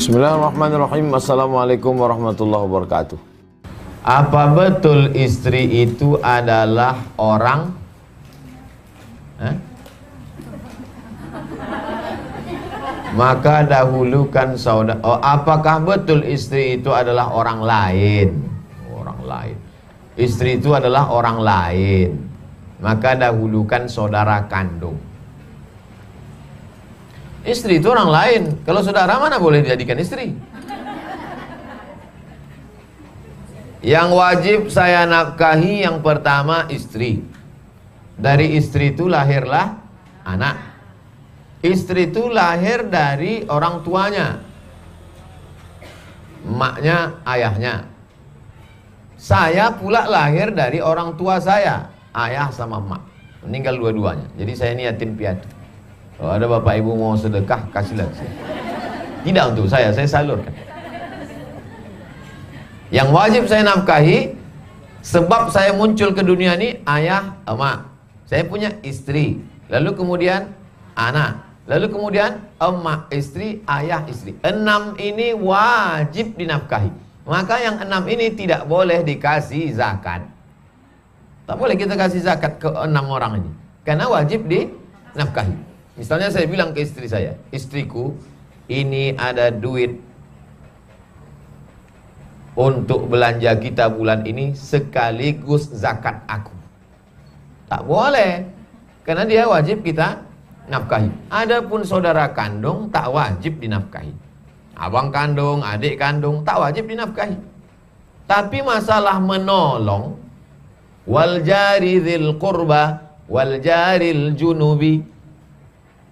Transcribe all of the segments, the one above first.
Bismillahirrahmanirrahim. Assalamualaikum warahmatullahi wabarakatuh. Apa betul istri itu adalah orang? Maka dahulukan saudara. Oh, apakah betul istri itu adalah orang lain? Orang lain. Istri itu adalah orang lain. Maka dahulukan saudara kandung. Istri itu orang lain. Kalau saudara mana boleh dijadikan istri? Yang wajib saya nafkahi yang pertama istri. Dari istri itu lahirlah anak. Istri itu lahir dari orang tuanya, emaknya, ayahnya. Saya pula lahir dari orang tua saya, ayah sama emak. Meninggal dua-duanya. Jadi saya ini yatim piatu. Kalau ada bapak ibu mau sedekah, kasihlah saya. Tidak untuk saya salurkan. Yang wajib saya nafkahi, sebab saya muncul ke dunia ini, ayah, emak. Saya punya istri, lalu kemudian anak, lalu kemudian emak, istri, ayah, istri. 6 ini wajib dinafkahi. Maka yang 6 ini tidak boleh dikasih zakat. Tak boleh kita kasih zakat ke 6 orang ini, karena wajib dinafkahi. Misalnya saya bilang ke istri saya, istriku, ini ada duit untuk belanja kita bulan ini sekaligus zakat aku. Tak boleh, karena dia wajib kita nafkahi. Adapun saudara kandung tak wajib dinafkahi. Abang kandung, adik kandung tak wajib dinafkahi. Tapi masalah menolong, wal jari dzil qurba wal jaril junubi.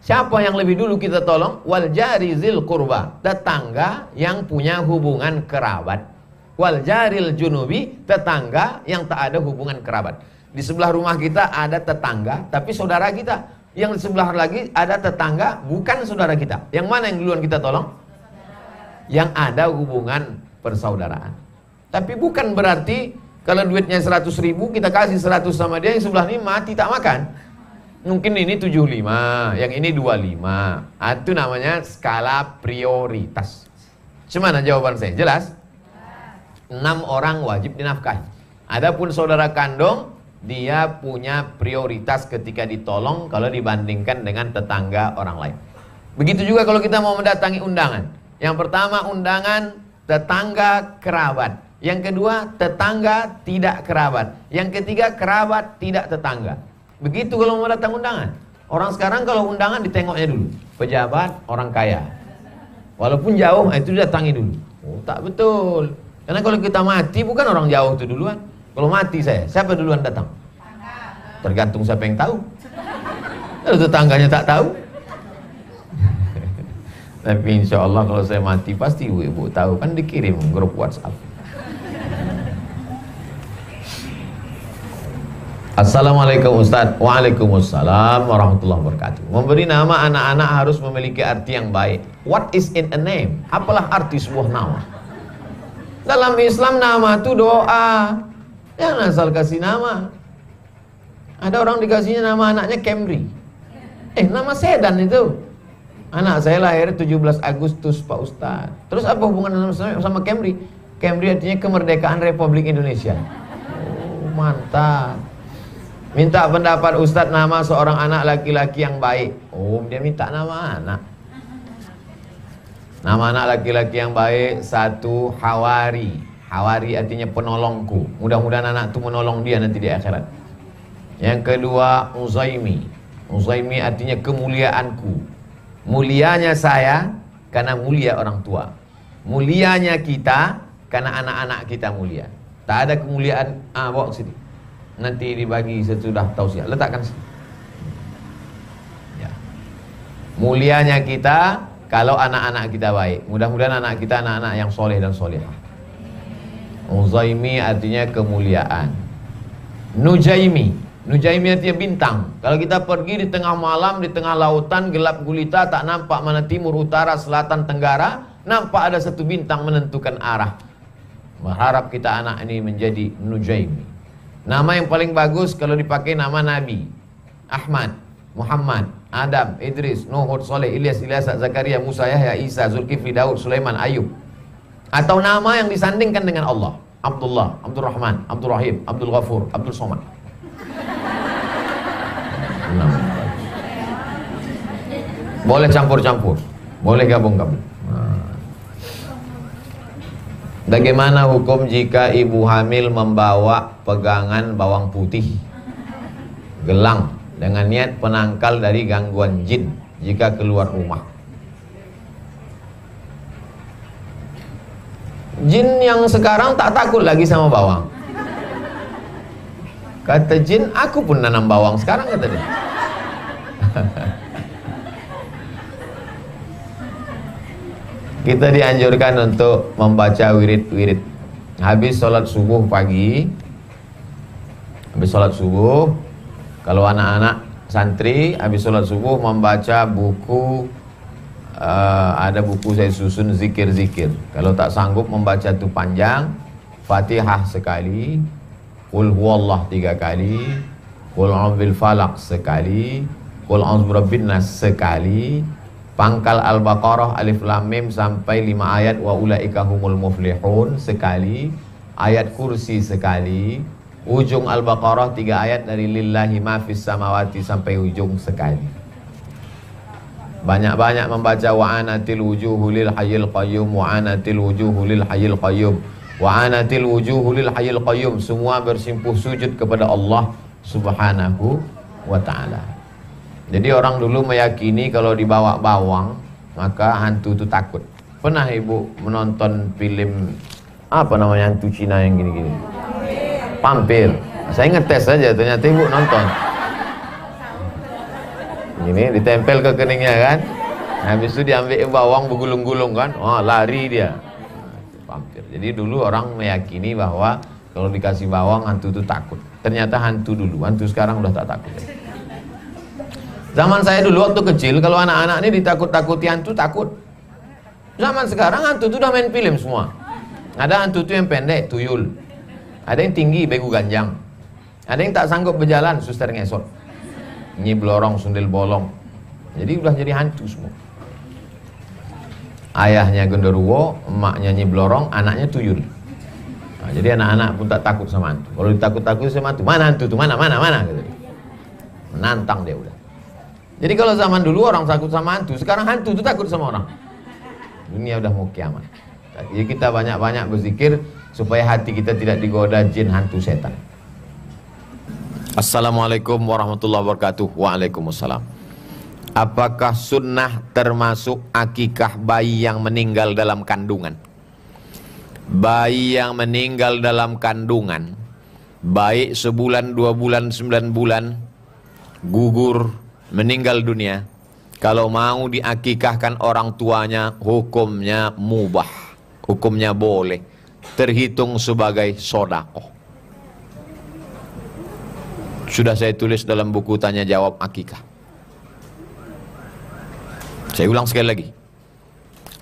Siapa yang lebih dulu kita tolong? Wal jari dzil qurba, tetangga yang punya hubungan kerabat. Wal jaril junubi, tetangga yang tak ada hubungan kerabat. Di sebelah rumah kita ada tetangga tapi saudara kita. Yang di sebelah lagi ada tetangga bukan saudara kita. Yang mana yang duluan kita tolong? Yang ada hubungan persaudaraan. Tapi bukan berarti kalau duitnya 100.000 kita kasih 100 sama dia, yang sebelah ini mati tak makan. Mungkin ini 75, yang ini 25. Itu namanya skala prioritas. Gimana jawaban saya? Jelas? 6 orang wajib dinafkahi. Adapun saudara kandung, dia punya prioritas ketika ditolong kalau dibandingkan dengan tetangga orang lain. Begitu juga kalau kita mau mendatangi undangan. Yang pertama undangan tetangga kerabat. Yang kedua tetangga tidak kerabat. Yang ketiga kerabat tidak tetangga. Begitu kalau mau datang undangan. Orang sekarang kalau undangan ditengoknya dulu. Pejabat, orang kaya. Walaupun jauh, itu datangi dulu. Oh, tak betul. Karena kalau kita mati bukan orang jauh itu duluan. Kalau mati saya, siapa duluan datang? Tergantung siapa yang tahu. Kalau tetangganya tak tahu. Tapi insya Allah kalau saya mati pasti ibu tahu, kan dikirim grup WhatsApp. Assalamualaikum Ustaz. Waalaikumsalam warahmatullahi wabarakatuh. Memberi nama anak-anak harus memiliki arti yang baik. What is in a name? Apalah arti sebuah nama? Dalam Islam nama itu doa. Jangan asal kasih nama. Ada orang dikasihnya nama anaknya Camry. Nama sedan itu. Anak saya lahir 17 Agustus Pak Ustaz. Terus apa hubungan sama Camry? Camry artinya kemerdekaan Republik Indonesia. Oh, mantap. Minta pendapat Ustadz nama seorang anak laki-laki yang baik. Oh, dia minta nama anak. Nama anak laki-laki yang baik, 1 Hawari. Hawari artinya penolongku. Mudah-mudahan anak itu menolong dia nanti di akhirat. Yang kedua Uzaimi. Uzaimi artinya kemuliaanku. Mulianya saya karena mulia orang tua. Mulianya kita karena anak-anak kita mulia. Tak ada kemuliaan. Bawa ke sini. Nanti dibagi sesudah tausiah. Letakkan sini. Ya. Mulianya kita kalau anak-anak kita baik. Mudah-mudahan anak kita anak-anak yang soleh dan solehah. Uzaimi artinya kemuliaan. Nujaimi. Nujaimi artinya bintang. Kalau kita pergi di tengah malam, di tengah lautan gelap gulita, tak nampak mana timur, utara, selatan, tenggara, nampak ada satu bintang menentukan arah. Berharap kita anak ini menjadi Nujaimi. Nama yang paling bagus kalau dipakai nama Nabi Ahmad. Muhammad, Adam, Idris, Nuh, Hud, Saleh, Ilyas, Ilyas, Zakaria, Musa, Yahya, Isa, Zulkifli, Daud, Sulaiman, Ayub. Atau nama yang disandingkan dengan Allah. Abdullah, Abdul Rahman, Abdul Rahim, Abdul Ghafur, Abdul Somad. Boleh campur-campur, boleh gabung-gabung. Bagaimana hukum jika ibu hamil membawa pegangan bawang putih, gelang, dengan niat penangkal dari gangguan jin jika keluar rumah? Jin yang sekarang tak takut lagi sama bawang. Kata jin, aku pun nanam bawang sekarang, kata dia. Kita dianjurkan untuk membaca wirid-wirid habis sholat subuh pagi. Habis sholat subuh, kalau anak-anak santri habis sholat subuh membaca buku, ada buku saya susun zikir-zikir. Kalau tak sanggup membaca itu panjang, Fatihah sekali, Qul huwallah 3 kali, Qul a'udzu bil falaq sekali, Qul a'udzu birabbin nas sekali, pangkal Al-Baqarah Alif Lam Mim sampai 5 ayat wa ulaika humul muflihun sekali, ayat kursi sekali, ujung Al-Baqarah 3 ayat dari lillahi ma fis samawati sampai ujung sekali. Banyak-banyak membaca wa'anatil wujuhu lil hayyil qayyum, wa'anatil wujuhu lil hayyil qayyum, wa'anatil wujuhu lil hayyil qayyum. Semua bersimpuh sujud kepada Allah Subhanahu wa ta'ala. Jadi orang dulu meyakini kalau dibawa bawang maka hantu itu takut. Pernah ibu menonton film apa namanya hantu Cina yang gini-gini? Pampir. Saya ngetes saja, ternyata ibu nonton. Gini ditempel ke keningnya kan, habis itu diambil bawang bergulung-gulung kan, oh lari dia. Pampir. Jadi dulu orang meyakini bahwa kalau dikasih bawang hantu itu takut. Ternyata hantu dulu, hantu sekarang udah tak takut. Zaman saya dulu waktu kecil, kalau anak-anak ini ditakut-takuti hantu, takut. Zaman sekarang hantu itu udah main film semua. Ada hantu itu yang pendek, tuyul. Ada yang tinggi, begu ganjang. Ada yang tak sanggup berjalan, suster ngesot. Nyi blorong, sundel bolong. Jadi udah jadi hantu semua. Ayahnya genderuwo, emaknya nyi blorong, anaknya tuyul. Nah, jadi anak-anak pun tak takut sama hantu. Kalau ditakut-takut sama hantu, mana hantu itu? Mana? Gitu. Menantang dia udah. Jadi kalau zaman dulu orang takut sama hantu, sekarang hantu itu takut sama orang. Dunia udah mau kiamat. Jadi kita banyak-banyak berzikir supaya hati kita tidak digoda jin, hantu, setan. Assalamualaikum warahmatullahi wabarakatuh. Waalaikumsalam. Apakah sunnah termasuk akikah bayi yang meninggal dalam kandungan? Bayi yang meninggal dalam kandungan, baik sebulan, 2 bulan, 9 bulan, gugur, meninggal dunia, kalau mau diakikahkan orang tuanya, hukumnya mubah, hukumnya boleh, terhitung sebagai sodakoh. Sudah saya tulis dalam buku tanya jawab akikah. Saya ulang sekali lagi,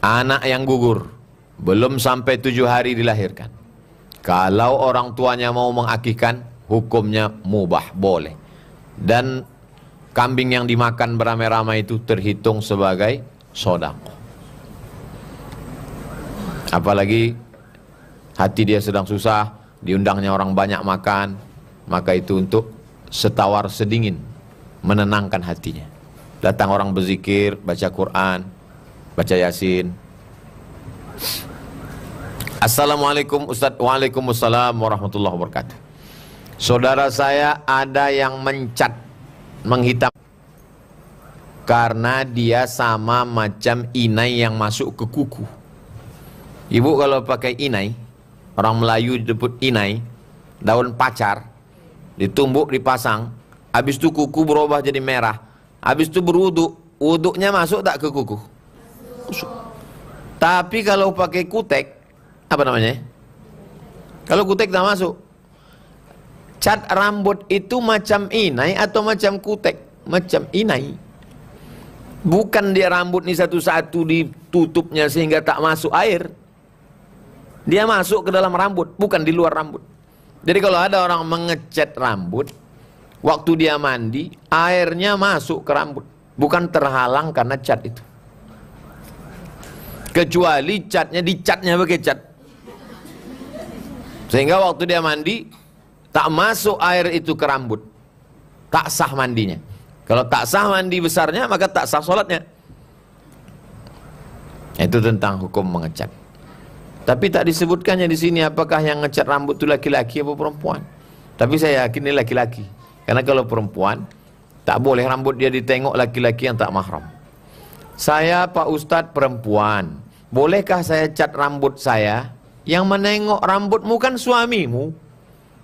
anak yang gugur belum sampai 7 hari dilahirkan, kalau orang tuanya mau mengakikkan, hukumnya mubah, boleh. Dan kambing yang dimakan beramai-ramai itu terhitung sebagai sodakoh. Apalagi hati dia sedang susah, diundangnya orang banyak makan, maka itu untuk setawar sedingin, menenangkan hatinya. Datang orang berzikir, baca Quran, baca Yasin. Assalamualaikum Ustaz. Waalaikumsalam warahmatullahi wabarakatuh. Saudara saya ada yang mencat, menghitam, karena dia sama macam inai yang masuk ke kuku. Ibu kalau pakai inai, orang Melayu disebut inai, daun pacar, ditumbuk, dipasang, habis itu kuku berubah jadi merah, habis itu berwuduk, wuduknya masuk tak ke kuku? Masuk. Tapi kalau pakai kutek, apa namanya? Kalau kutek tak masuk. Cat rambut itu macam inai atau macam kutek? Macam inai. Bukan dia rambut ni satu-satu ditutupnya sehingga tak masuk air. Dia masuk ke dalam rambut, bukan di luar rambut. Jadi kalau ada orang mengecat rambut, waktu dia mandi, airnya masuk ke rambut. Bukan terhalang karena cat itu. Kecuali dicatnya pakai cat. Sehingga waktu dia mandi, tak masuk air itu ke rambut. Tak sah mandinya. Kalau tak sah mandi besarnya, maka tak sah sholatnya. Itu tentang hukum mengecat. Tapi tak disebutkannya di sini apakah yang ngecat rambut itu laki-laki atau perempuan. Tapi saya yakin ini laki-laki. Karena kalau perempuan, tak boleh rambut dia ditengok laki-laki yang tak mahram. Saya Pak Ustadz perempuan, bolehkah saya cat rambut saya? Yang menengok rambutmu kan suamimu.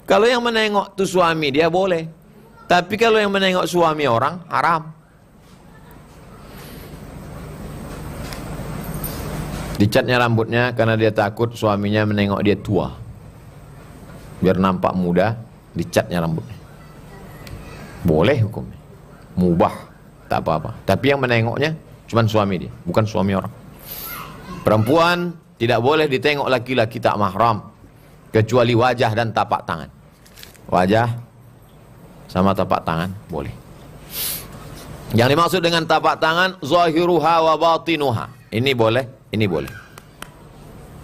Kalau yang menengok itu suami dia boleh. Tapi kalau yang menengok suami orang, haram. Dicatnya rambutnya karena dia takut suaminya menengok dia tua. Biar nampak muda, dicatnya rambutnya. Boleh hukumnya. Mubah, tak apa-apa. Tapi yang menengoknya cuma suami dia, bukan suami orang. Perempuan tidak boleh ditengok laki-laki tak mahram, kecuali wajah dan tapak tangan. Wajah sama tapak tangan boleh. Yang dimaksud dengan tapak tangan, zahiruha wa batinuha. Ini boleh, ini boleh.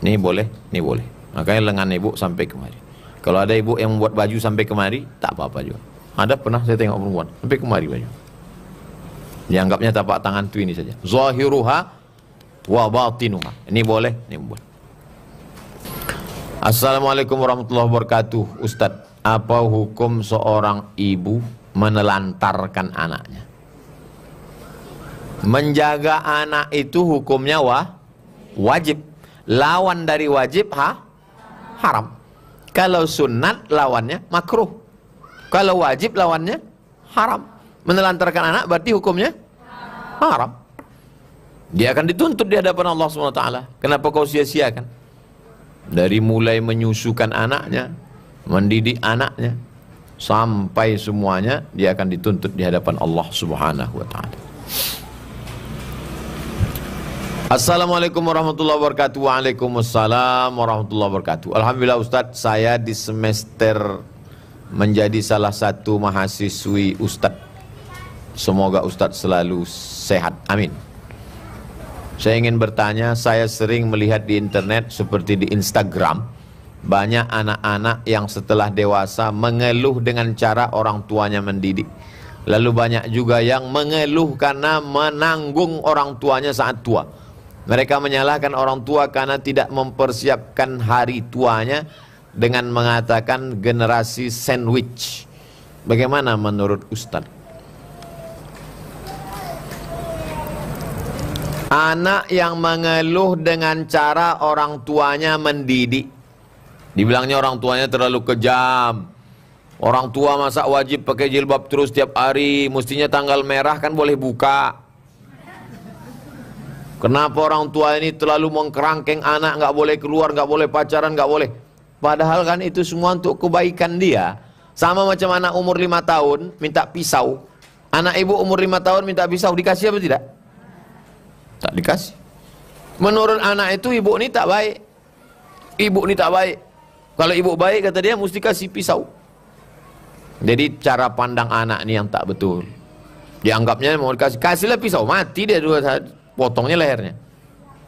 Ini boleh, ini boleh. Makanya lengan ibu sampai kemari. Kalau ada ibu yang membuat baju sampai kemari, tak apa-apa juga. Ada pernah saya tengok perempuan sampai kemari baju. Dianggapnya tapak tangan itu ini saja. Zahiruha wa batinuha. Ini boleh, ini boleh. Assalamualaikum warahmatullahi wabarakatuh. Ustadz, apa hukum seorang ibu menelantarkan anaknya? Menjaga anak itu hukumnya wajib. Lawan dari wajib haram. Kalau sunat lawannya makruh. Kalau wajib lawannya haram. Menelantarkan anak berarti hukumnya haram. Dia akan dituntut di hadapan Allah SWT. Kenapa kau sia-siakan? Dari mulai menyusukan anaknya, mendidik anaknya, sampai semuanya dia akan dituntut di hadapan Allah Subhanahu wa taala. Assalamualaikum warahmatullahi wabarakatuh. Waalaikumsalam warahmatullahi wabarakatuh. Alhamdulillah Ustadz, saya di semester menjadi salah satu mahasiswi Ustadz. Semoga Ustadz selalu sehat, amin. Saya ingin bertanya, saya sering melihat di internet seperti di Instagram, banyak anak-anak yang setelah dewasa mengeluh dengan cara orang tuanya mendidik. Lalu banyak juga yang mengeluh karena menanggung orang tuanya saat tua. Mereka menyalahkan orang tua karena tidak mempersiapkan hari tuanya dengan mengatakan generasi sandwich. Bagaimana menurut Ustadz? Anak yang mengeluh dengan cara orang tuanya mendidik, dibilangnya orang tuanya terlalu kejam. Orang tua masa wajib pakai jilbab terus tiap hari, mestinya tanggal merah kan boleh buka. Kenapa orang tua ini terlalu mengkerangkeng anak, nggak boleh keluar, nggak boleh pacaran, nggak boleh. Padahal kan itu semua untuk kebaikan dia. Sama macam anak umur 5 tahun minta pisau. Anak ibu umur 5 tahun minta pisau, dikasih apa tidak? Tak dikasih. Menurut anak itu ibu ini tak baik. Ibu ini tak baik. Kalau ibu baik kata dia mesti kasih pisau. Jadi cara pandang anak ini yang tak betul. Dianggapnya mau dikasih, kasihlah pisau, mati dia dua saat, potongnya lehernya.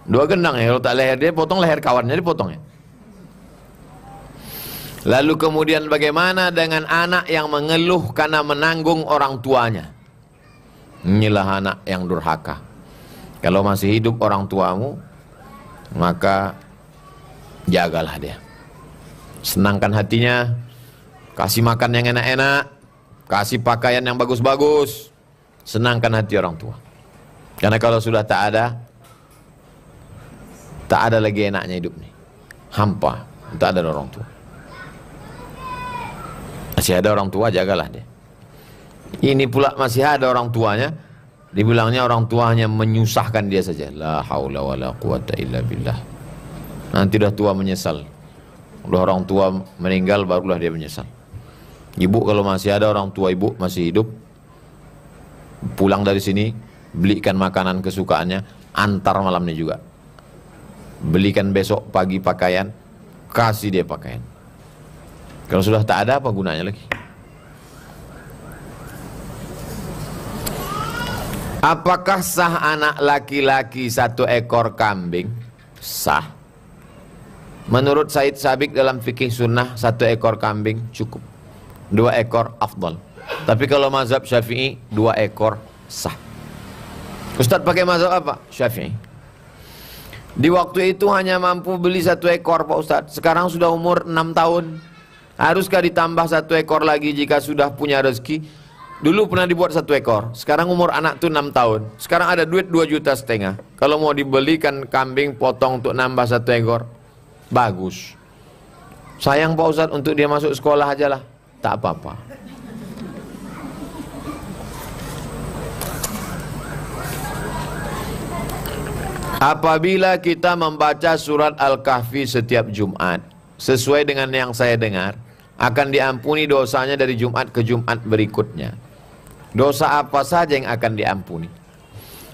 Dua gendang ya, kalau tak leher dia potong leher kawannya dipotongnya. Lalu kemudian bagaimana dengan anak yang mengeluh karena menanggung orang tuanya? Inilah anak yang durhaka. Kalau masih hidup orang tuamu, maka jagalah dia. Senangkan hatinya, kasih makan yang enak-enak, kasih pakaian yang bagus-bagus, senangkan hati orang tua. Karena kalau sudah tak ada lagi enaknya hidup nih. Hampa, tak ada orang tua. Masih ada orang tua, jagalah dia. Ini pula masih ada orang tuanya, dibilangnya orang tuanya menyusahkan dia saja. La haula wala quwata illa billah. Nanti dah tua menyesal. Udah orang tua meninggal barulah dia menyesal. Ibu kalau masih ada orang tua ibu masih hidup, pulang dari sini belikan makanan kesukaannya, antar malamnya juga. Belikan besok pagi pakaian, kasih dia pakaian. Kalau sudah tak ada, apa gunanya lagi? Apakah sah anak laki-laki 1 ekor kambing? Sah. Menurut Said Sabiq dalam fikih sunnah 1 ekor kambing cukup, 2 ekor afdal. Tapi kalau mazhab Syafi'i 2 ekor sah. Ustadz pakai mazhab apa? Syafi'i. Di waktu itu hanya mampu beli 1 ekor Pak Ustadz. Sekarang sudah umur 6 tahun. Haruskah ditambah 1 ekor lagi jika sudah punya rezeki? Dulu pernah dibuat 1 ekor. Sekarang umur anak tuh 6 tahun. Sekarang ada duit 2,5 juta. Kalau mau dibelikan kambing potong untuk nambah 1 ekor, bagus. Sayang Pak Ustadz, untuk dia masuk sekolah aja lah. Tak apa-apa. Apabila kita membaca surat Al-Kahfi setiap Jumat, sesuai dengan yang saya dengar, akan diampuni dosanya dari Jumat ke Jumat berikutnya. Dosa apa saja yang akan diampuni?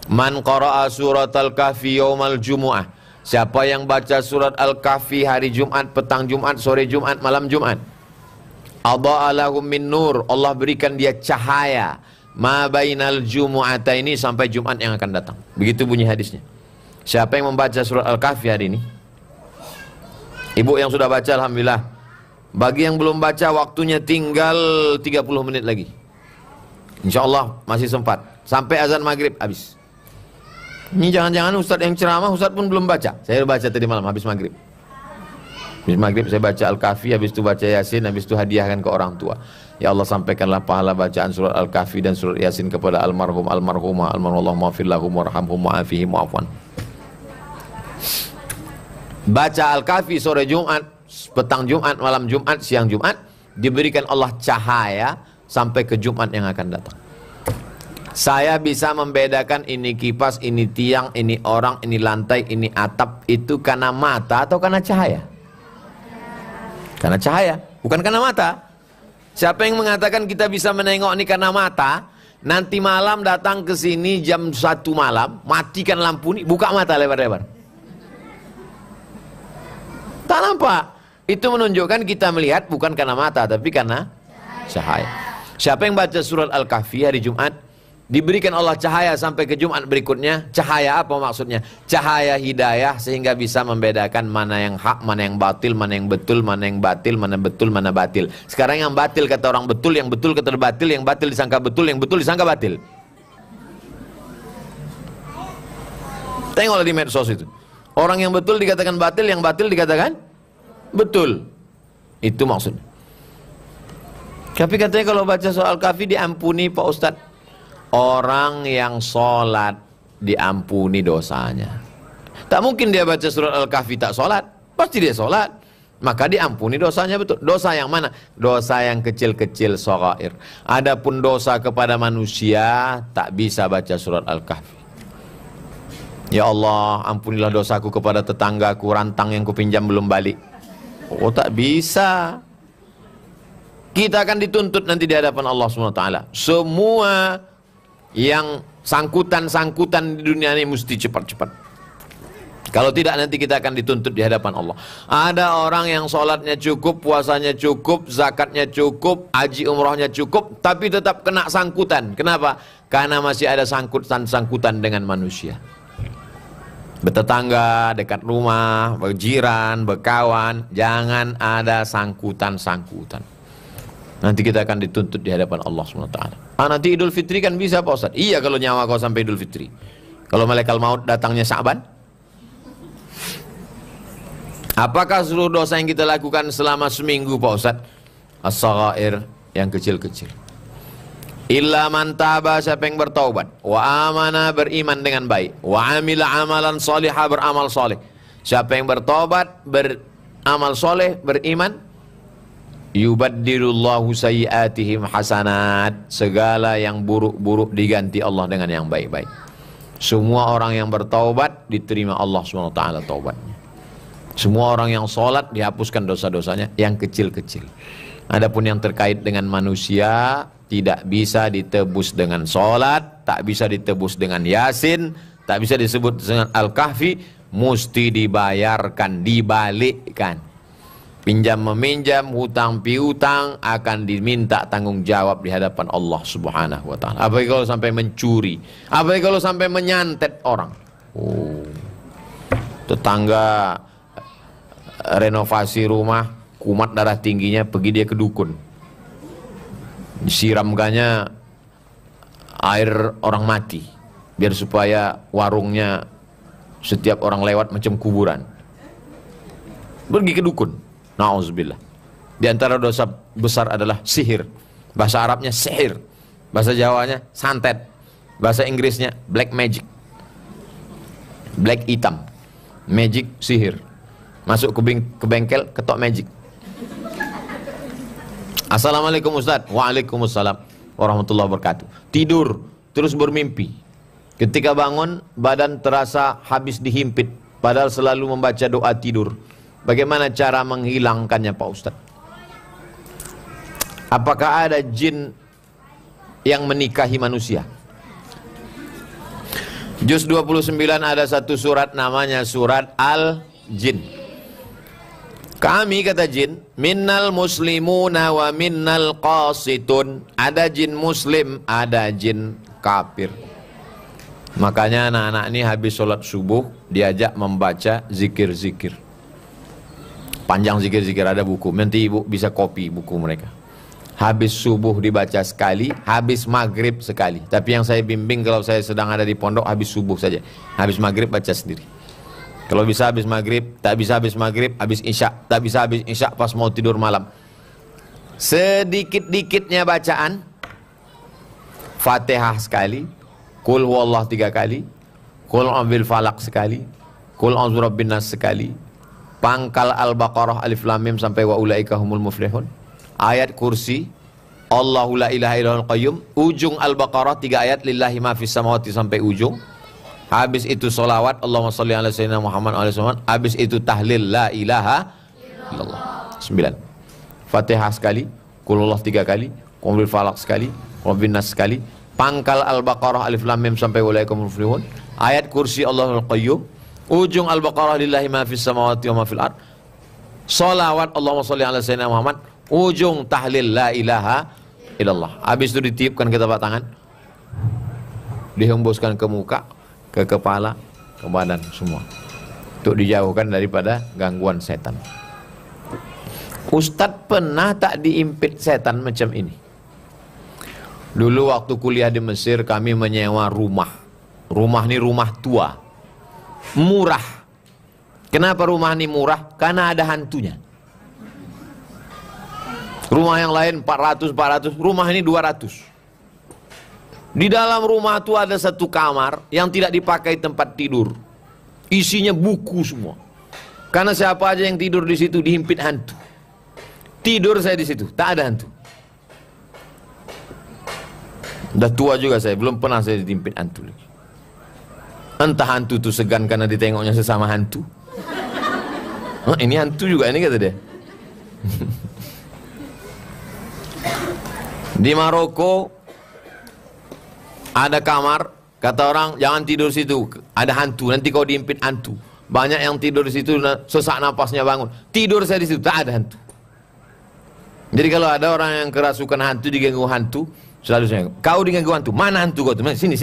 Man qara'a surat Al-Kahfi yaumal Jumu'ah. Siapa yang baca surat Al-Kahfi hari Jumat, petang Jumat, sore Jumat, malam Jumat, adha'a lahum min nur, Allah berikan dia cahaya ma bainal jumu'ataini, sampai Jumat yang akan datang. Begitu bunyi hadisnya. Siapa yang membaca surat Al-Kahfi hari ini? Ibu yang sudah baca alhamdulillah. Bagi yang belum baca, waktunya tinggal 30 menit lagi. InsyaAllah masih sempat. Sampai azan maghrib habis. Ini jangan-jangan Ustadz yang ceramah, Ustadz pun belum baca. Saya baca tadi malam habis maghrib. Habis maghrib saya baca Al-Kahfi, habis itu baca Yasin, habis itu hadiahkan ke orang tua. Ya Allah, sampaikanlah pahala bacaan surat Al-Kahfi dan surat Yasin kepada almarhum, almarhumah, almarhumah, maafillahum, warhamhum, ma'afihim, wa'afwan. Baca Al-Kahfi sore Jumat, petang Jumat, malam Jumat, siang Jumat, diberikan Allah cahaya sampai ke Jumat yang akan datang. Saya bisa membedakan ini kipas, ini tiang, ini orang, ini lantai, ini atap. Itu karena mata atau karena cahaya? Karena cahaya, bukan karena mata. Siapa yang mengatakan kita bisa menengok ini karena mata? Nanti malam datang ke sini jam 1 malam, matikan lampu ini, buka mata lebar-lebar. Tak nampak. Itu menunjukkan kita melihat bukan karena mata, tapi karena cahaya. Siapa yang baca surat Al-Kahfi hari Jumat, diberikan Allah cahaya sampai ke Jumat berikutnya. Cahaya apa maksudnya? Cahaya hidayah, sehingga bisa membedakan mana yang hak, mana yang batil, mana yang betul, mana yang batil, mana betul, mana batil. Sekarang yang batil kata orang betul, yang betul kata batil, yang batil disangka betul, yang betul disangka batil. Tengoklah di medsos itu. Orang yang betul dikatakan batil, yang batil dikatakan betul. Itu maksudnya. Tapi katanya kalau baca soal Kahfi diampuni Pak Ustadz. Orang yang sholat diampuni dosanya. Tak mungkin dia baca surat Al-Kahfi tak sholat. Pasti dia sholat. Maka diampuni dosanya, betul. Dosa yang mana? Dosa yang kecil-kecil, shaghair. Adapun dosa kepada manusia, tak bisa baca surat Al-Kahfi. Ya Allah, ampunilah dosaku kepada tetanggaku, rantang yang kupinjam belum balik. Oh, tak bisa. Kita akan dituntut nanti di hadapan Allah SWT. Semua yang sangkutan-sangkutan di dunia ini mesti cepat-cepat. Kalau tidak nanti kita akan dituntut di hadapan Allah. Ada orang yang sholatnya cukup, puasanya cukup, zakatnya cukup, haji umrohnya cukup, tapi tetap kena sangkutan. Kenapa? Karena masih ada sangkutan-sangkutan dengan manusia. Bertetangga, dekat rumah, berjiran, berkawan. Jangan ada sangkutan-sangkutan. Nanti kita akan dituntut di hadapan Allah SWT. Nanti Idul Fitri kan bisa Pak Ustadz. Iya, kalau nyawa kau sampai Idul Fitri. Kalau malaikat maut datangnya Sya'ban. Apakah seluruh dosa yang kita lakukan selama seminggu Pak Ustadz? As-saghair, yang kecil-kecil. Illa man taba, siapa yang bertaubat. Wa amana, beriman dengan baik. Wa amila amalan salihah, beramal saleh. Siapa yang bertaubat, beramal soleh, beriman, yubaddilullahu sayyiatihim hasanat. Segala yang buruk-buruk diganti Allah dengan yang baik-baik. Semua orang yang bertaubat diterima Allah SWT taubatnya. Semua orang yang sholat dihapuskan dosa-dosanya yang kecil-kecil. Adapun yang terkait dengan manusia tidak bisa ditebus dengan sholat, tak bisa ditebus dengan Yasin, tak bisa disebut dengan Al-Kahfi, mesti dibayarkan, dibalikkan. Pinjam meminjam, hutang piutang akan diminta tanggung jawab di hadapan Allah Subhanahu wa taala. Apalagi kalau sampai mencuri, apalagi kalau sampai menyantet orang. Tetangga renovasi rumah, kumat darah tingginya, pergi dia ke dukun. Disiramkannya air orang mati, biar supaya warungnya setiap orang lewat macam kuburan. Pergi ke dukun. Na'udzubillah. Di antara dosa besar adalah sihir. Bahasa Arabnya sihir, bahasa Jawanya santet, bahasa Inggrisnya black magic. Black hitam, magic sihir. Masuk ke bengkel, ketok magic. Assalamualaikum Ustaz. Waalaikumsalam warahmatullahi wabarakatuh. Tidur, terus bermimpi. Ketika bangun, badan terasa habis dihimpit, padahal selalu membaca doa tidur. Bagaimana cara menghilangkannya Pak Ustaz? Apakah ada jin yang menikahi manusia? Juz 29 ada satu surat namanya surat Al-Jin. Kami, kata jin, minnal muslimuna wa minnal qasitun. Ada jin muslim, ada jin kafir. Makanya anak-anak ini habis sholat subuh diajak membaca zikir-zikir. Panjang zikir-zikir, ada buku. Nanti ibu bisa copy buku mereka. Habis subuh dibaca sekali, habis maghrib sekali. Tapi yang saya bimbing kalau saya sedang ada di pondok, habis subuh saja. Habis maghrib baca sendiri. Kalau bisa habis maghrib, tak bisa habis maghrib, habis isya. Tak bisa habis isya pas mau tidur malam. Sedikit-dikitnya bacaan. Fatihah sekali, Qul huwallah 3 kali, Qul a'udzu falak sekali, Qul a'udzu birabbin nas sekali, pangkal Al-Baqarah alif lam mim sampai wa ulaika humul muflihun, ayat kursi Allahu la ilaha illallahul qayyum, ujung Al-Baqarah 3 ayat lillahi ma fis samawati sampai ujung. Habis itu solawat Allahumma sholli ala sayyidina Muhammad wa ala alihi. Habis itu tahlil la ilaha illallah 9. Fatihah sekali, Qul huwallah 3 kali, Qul falak sekali, Rabbin nas sekali, pangkal Al-Baqarah alif lam mim sampai wa ulaika humul muflihun, ayat kursi Allahul qayyum, ujung Al-Baqarah lillahi ma fis samawati wa ma fil ard, salawat Allahumma sholli ala sayyidina Muhammad, ujung tahlil la ilaha illallah. Habis itu ditiupkan ke telapak tangan, dihembuskan ke muka, ke kepala, ke badan semua, untuk dijauhkan daripada gangguan setan. Ustadz pernah tak diimpit setan macam ini? Dulu waktu kuliah di Mesir kami menyewa rumah. Rumah ini rumah tua, murah. Kenapa rumah ini murah? Karena ada hantunya. Rumah yang lain 400, rumah ini 200. Di dalam rumah itu ada satu kamar yang tidak dipakai tempat tidur. Isinya buku semua. Karena siapa aja yang tidur di situ dihimpit hantu. Tidur saya di situ, tak ada hantu. Udah tua juga saya, belum pernah saya dihimpit hantu lagi. Entah hantu itu segan karena ditengoknya sesama hantu. Ini hantu juga ini, kata dia. Di Maroko ada kamar, kata orang jangan tidur situ, ada hantu, nanti kau diimpit hantu. Banyak yang tidur di situ sesak napasnya bangun. Tidur saya di situ, tak ada hantu. Jadi kalau ada orang yang kerasukan hantu, diganggu hantu, selalu saya, kau diganggu hantu, mana hantu kau? Sini.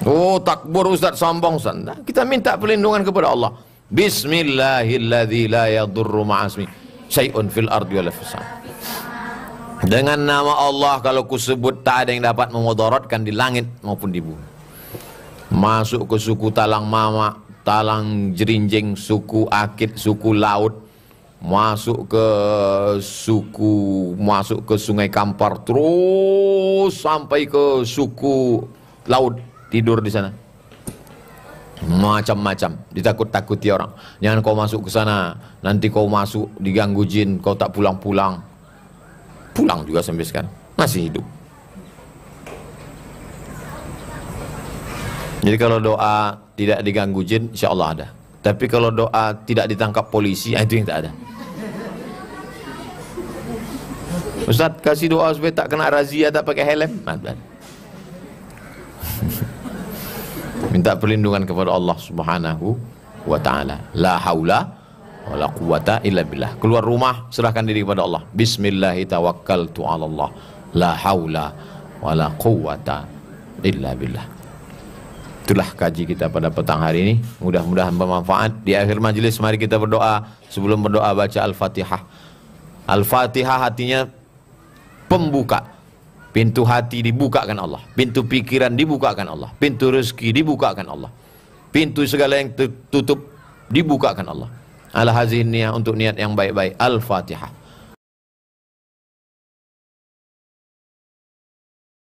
Oh, takbur Ustaz, sombong Ustaz. Nah, kita minta perlindungan kepada Allah. Bismillahilladzi la yadurru ma'asmi syai'un fil ardi wala fis sama. Dengan nama Allah kalau kusebut tak ada yang dapat memudaratkan di langit maupun di bumi. Masuk ke suku Talang Mama, Talang Jerinjing, suku Akit, suku Laut, masuk ke Sungai Kampar, terus sampai ke suku Laut, tidur di sana. Macam-macam, ditakut-takuti orang. Jangan kau masuk ke sana, nanti kau masuk diganggu jin, kau tak pulang-pulang. Pulang juga sampai sekarang, masih hidup. Jadi kalau doa tidak diganggu jin, insya Allah ada. Tapi kalau doa tidak ditangkap polisi, itu yang tak ada. Ustaz kasih doa supaya tak kena razia, tak pakai helm. Minta perlindungan kepada Allah Subhanahu wa ta'ala. La haula wala quwata illa billah. Keluar rumah serahkan diri kepada Allah. Bismillahi tawakkaltu 'ala Allah. La haula wala quwata illa billah. Itulah kaji kita pada petang hari ini. Mudah-mudahan bermanfaat. Di akhir majelis mari kita berdoa. Sebelum berdoa baca Al-Fatihah. Al-Fatihah artinya pembuka. Pintu hati dibukakan Allah. Pintu pikiran dibukakan Allah. Pintu rezeki dibukakan Allah. Pintu segala yang tertutup dibukakan Allah. Al-hazin niat untuk niat yang baik-baik. Al-Fatihah.